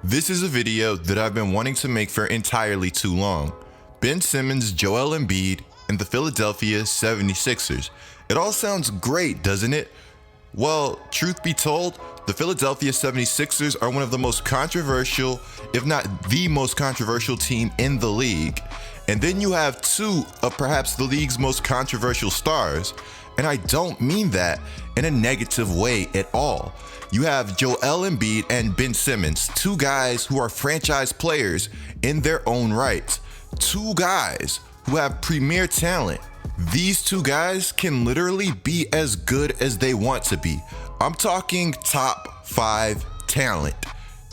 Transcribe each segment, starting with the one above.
This is a video that I've been wanting to make for entirely too long. Ben Simmons, Joel Embiid, and the Philadelphia 76ers. It all sounds great, doesn't it? Well, truth be told, the Philadelphia 76ers are one of the most controversial, if not the most controversial team in the league. And then you have two of perhaps the league's most controversial stars. And I don't mean that in a negative way at all. You have Joel Embiid and Ben Simmons, two guys who are franchise players in their own right. Two guys who have premier talent. These two guys can literally be as good as they want to be. I'm talking top 5 talent.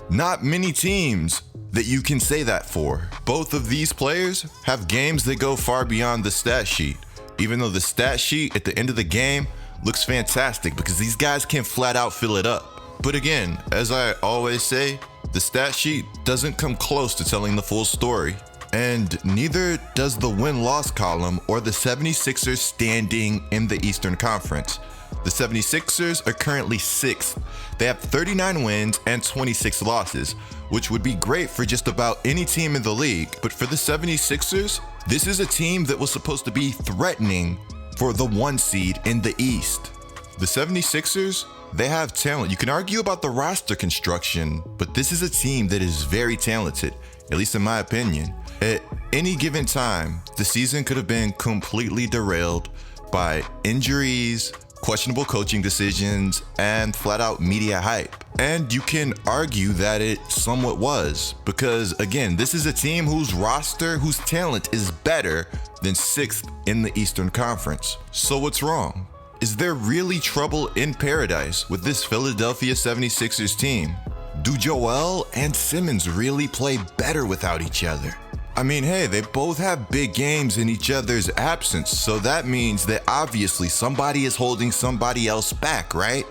Not many teams that you can say that for. Both of these players have games that go far beyond the stat sheet, even though the stat sheet at the end of the game looks fantastic because these guys can flat out fill it up. But again, as I always say, the stat sheet doesn't come close to telling the full story. And neither does the win-loss column or the 76ers standing in the Eastern Conference. The 76ers are currently 6th. They have 39 wins and 26 losses, which would be great for just about any team in the league. But for the 76ers, this is a team that was supposed to be threatening for the 1 seed in the East. The 76ers, they have talent. You can argue about the roster construction, but this is a team that is very talented, at least in my opinion. At any given time, the season could have been completely derailed by injuries, questionable coaching decisions, and flat out media hype. And you can argue that it somewhat was, because again, this is a team whose roster, whose talent is better than 6th in the Eastern Conference. So what's wrong? Is there really trouble in paradise with this Philadelphia 76ers team? Do Joel and Simmons really play better without each other? I mean, hey, they both have big games in each other's absence, so that means that obviously somebody is holding somebody else back, right?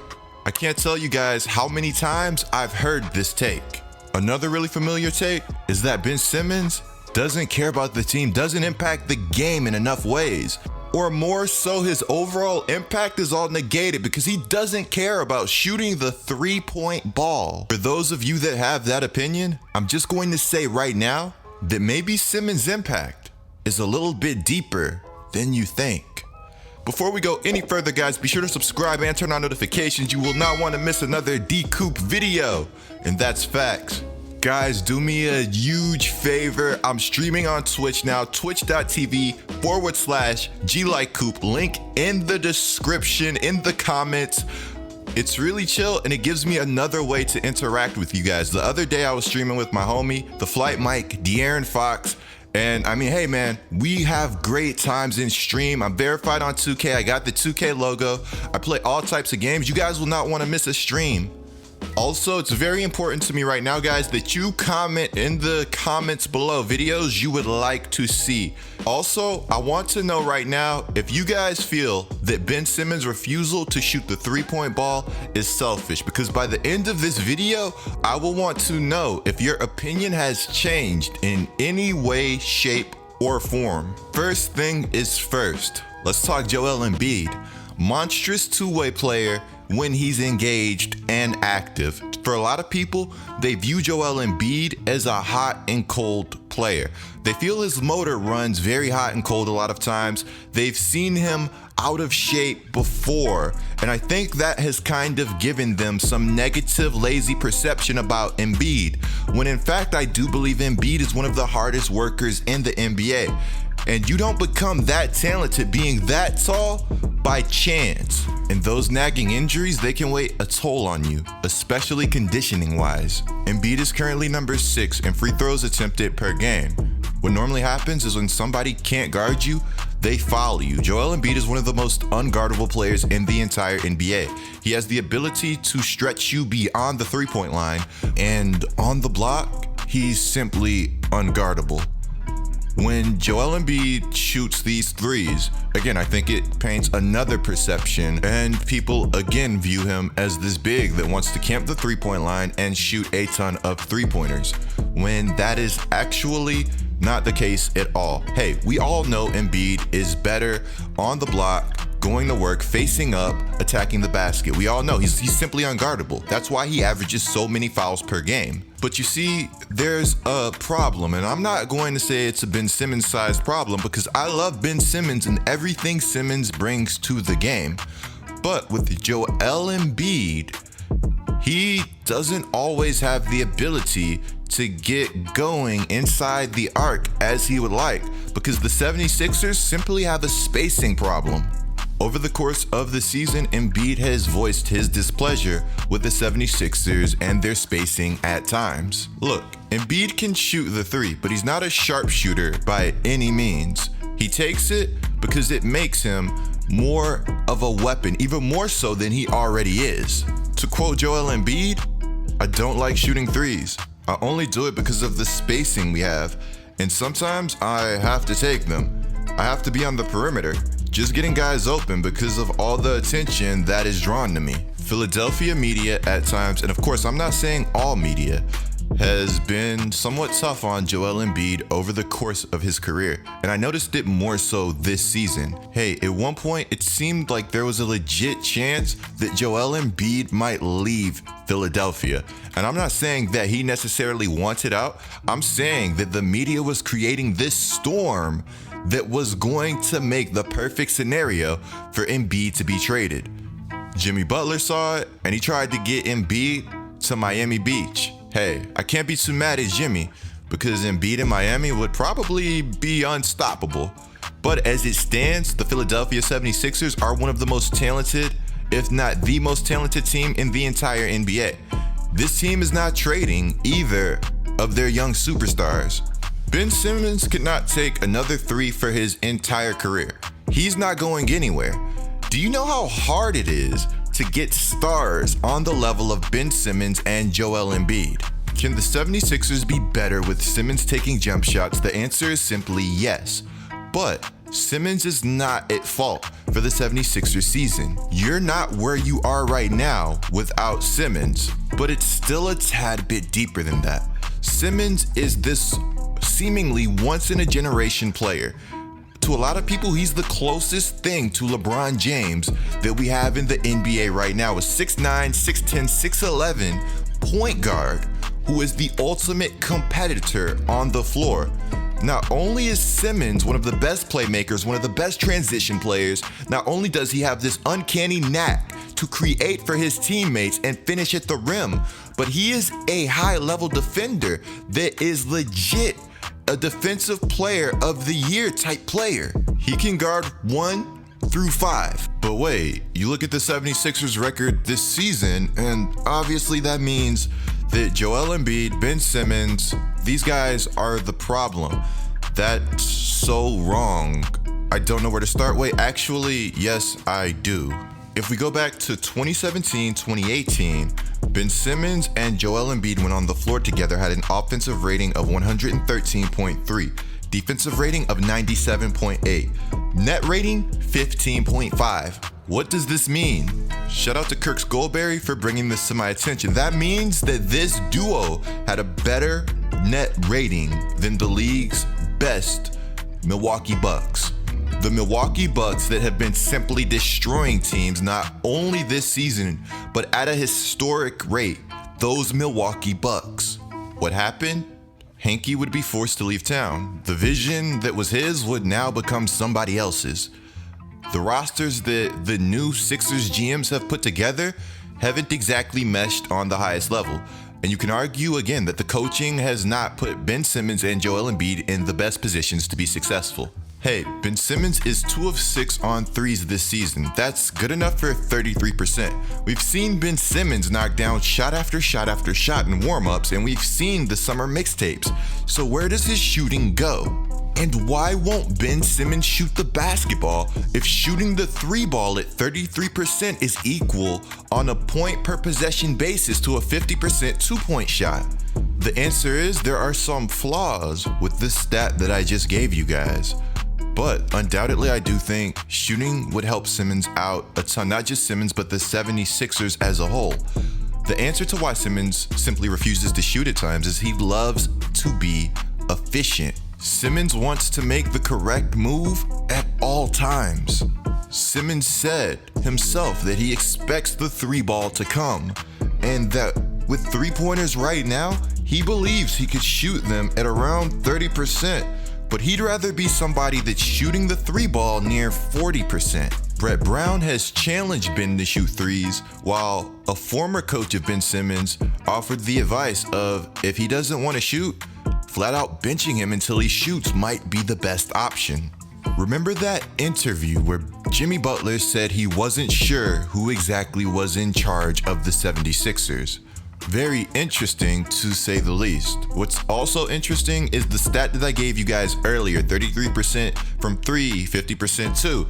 I can't tell you guys how many times I've heard this take. Another really familiar take is that Ben Simmons doesn't care about the team, doesn't impact the game in enough ways. Or more so, his overall impact is all negated because he doesn't care about shooting the 3-point ball. For those of you that have that opinion, I'm just going to say right now that maybe Simmons' impact is a little bit deeper than you think. Before we go any further, guys, be sure to subscribe and turn on notifications. You will not want to miss another GETLIKECOOP video, and that's facts. Guys, do me a huge favor. I'm streaming on Twitch now, twitch.tv/GETLIKECOOP. Link in the description, in the comments. It's really chill, and it gives me another way to interact with you guys. The other day I was streaming with my homie, the Flight Mike, De'Aaron Fox, and I mean, hey man, we have great times in stream. I'm verified on 2K. I got the 2K logo. I play all types of games. You guys will not want to miss a stream. Also, it's very important to me right now, guys, that you comment in the comments below videos you would like to see. Also, I want to know right now if you guys feel that Ben Simmons' refusal to shoot the 3-point ball is selfish, because by the end of this video, I will want to know if your opinion has changed in any way, shape, or form. First thing is first, let's talk Joel Embiid. Monstrous two-way player when he's engaged and active. For a lot of people, they view Joel Embiid as a hot and cold player. They feel his motor runs very hot and cold a lot of times. They've seen him out of shape before, and I think that has kind of given them some negative, lazy perception about Embiid, when in fact I do believe Embiid is one of the hardest workers in the NBA. And you don't become that talented being that tall by chance. And those nagging injuries, they can weigh a toll on you, especially conditioning wise. Embiid is currently number 6 in free throws attempted per game. What normally happens is when somebody can't guard you, they foul you. Joel Embiid is one of the most unguardable players in the entire NBA. He has the ability to stretch you beyond the 3-point line, and on the block, he's simply unguardable. When Joel Embiid shoots these threes, again, I think it paints another perception, and people again view him as this big that wants to camp the 3-point line and shoot a ton of 3-pointers, when that is actually not the case at all. Hey, we all know Embiid is better on the block going to work, facing up, attacking the basket. We all know he's simply unguardable. That's why he averages so many fouls per game. But you see, there's a problem, and I'm not going to say it's a Ben Simmons-sized problem because I love Ben Simmons and everything Simmons brings to the game. But with Joel Embiid, he doesn't always have the ability to get going inside the arc as he would like because the 76ers simply have a spacing problem. Over the course of the season, Embiid has voiced his displeasure with the 76ers and their spacing at times. Look, Embiid can shoot the three, but he's not a sharpshooter by any means. He takes it because it makes him more of a weapon, even more so than he already is. To quote Joel Embiid, I don't like shooting threes. I only do it because of the spacing we have, and sometimes I have to take them. I have to be on the perimeter, just getting guys open because of all the attention that is drawn to me. Philadelphia media at times, and of course I'm not saying all media, has been somewhat tough on Joel Embiid over the course of his career, and I noticed it more so this season. Hey, at one point it seemed like there was a legit chance that Joel Embiid might leave Philadelphia, and I'm not saying that he necessarily wanted out. I'm saying that the media was creating this storm that was going to make the perfect scenario for Embiid to be traded. Jimmy Butler saw it, and he tried to get Embiid to Miami Beach. Hey, I can't be too mad at Jimmy because Embiid in Miami would probably be unstoppable. But as it stands, the Philadelphia 76ers are one of the most talented, if not the most talented team in the entire NBA. This team is not trading either of their young superstars. Ben Simmons could not take another three for his entire career. He's not going anywhere. Do you know how hard it is to get stars on the level of Ben Simmons and Joel Embiid? Can the 76ers be better with Simmons taking jump shots? The answer is simply yes. But Simmons is not at fault for the 76ers season. You're not where you are right now without Simmons, but it's still a tad bit deeper than that. Simmons is this seemingly once-in-a-generation player. To a lot of people, he's the closest thing to LeBron James that we have in the NBA right now. A 6'9", 6'10", 6'11" point guard who is the ultimate competitor on the floor. Not only is Simmons one of the best playmakers, one of the best transition players, not only does he have this uncanny knack to create for his teammates and finish at the rim, but he is a high-level defender that is legit a defensive player of the year type player. He can guard 1 through 5. But wait, you look at the 76ers record this season, and obviously that means that Joel Embiid, Ben Simmons, these guys are the problem. That's so wrong. I don't know where to start. Wait, actually, yes, I do. If we go back to 2017, 2018, Ben Simmons and Joel Embiid went on the floor together, had an offensive rating of 113.3, defensive rating of 97.8, net rating 15.5. What does this mean? Shout out to Kirk Goldberry for bringing this to my attention. That means that this duo had a better net rating than the league's best Milwaukee Bucks. The Milwaukee Bucks that have been simply destroying teams not only this season, but at a historic rate. Those Milwaukee Bucks. What happened? Hanky would be forced to leave town. The vision that was his would now become somebody else's. The rosters that the new Sixers GMs have put together haven't exactly meshed on the highest level. And you can argue again that the coaching has not put Ben Simmons and Joel Embiid in the best positions to be successful. Hey, Ben Simmons is 2 of 6 on threes this season. That's good enough for 33%. We've seen Ben Simmons knock down shot after shot after shot in warm-ups, and we've seen the summer mixtapes. So where does his shooting go? And why won't Ben Simmons shoot the basketball if shooting the 3 ball at 33% is equal on a point per possession basis to a 50% 2-point shot? The answer is there are some flaws with this stat that I just gave you guys. But undoubtedly, I do think shooting would help Simmons out a ton, not just Simmons, but the 76ers as a whole. The answer to why Simmons simply refuses to shoot at times is he loves to be efficient. Simmons wants to make the correct move at all times. Simmons said himself that he expects the three ball to come, and that with three-pointers right now, he believes he could shoot them at around 30%, but he'd rather be somebody that's shooting the three ball near 40%. Brett Brown has challenged Ben to shoot threes, while a former coach of Ben Simmons offered the advice of if he doesn't want to shoot, flat out benching him until he shoots might be the best option. Remember that interview where Jimmy Butler said he wasn't sure who exactly was in charge of the 76ers? Very interesting to say the least. What's also interesting is the stat that I gave you guys earlier, 33% from three, 50% too.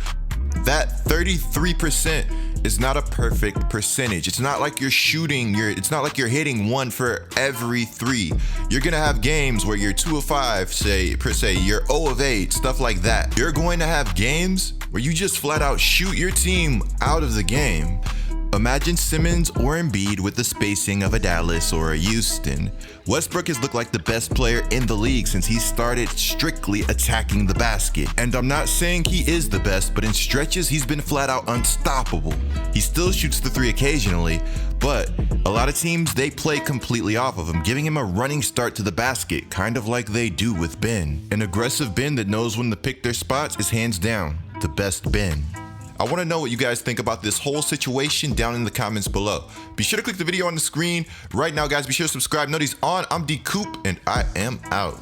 That 33% is not a perfect percentage. It's not like you're shooting, it's not like you're hitting one for every three. You're gonna have games where you're 2 of 5, say, you're 0 of 8, stuff like that. You're going to have games where you just flat out shoot your team out of the game. Imagine Simmons or Embiid with the spacing of a Dallas or a Houston. Westbrook has looked like the best player in the league since he started strictly attacking the basket. And I'm not saying he is the best, but in stretches he's been flat out unstoppable. He still shoots the three occasionally, but a lot of teams, they play completely off of him, giving him a running start to the basket, kind of like they do with Ben. An aggressive Ben that knows when to pick their spots is hands down the best Ben. I want to know what you guys think about this whole situation down in the comments below. Be sure to click the video on the screen right now, guys. Be sure to subscribe. Notice on. I'm GETLIKECOOP, and I am out.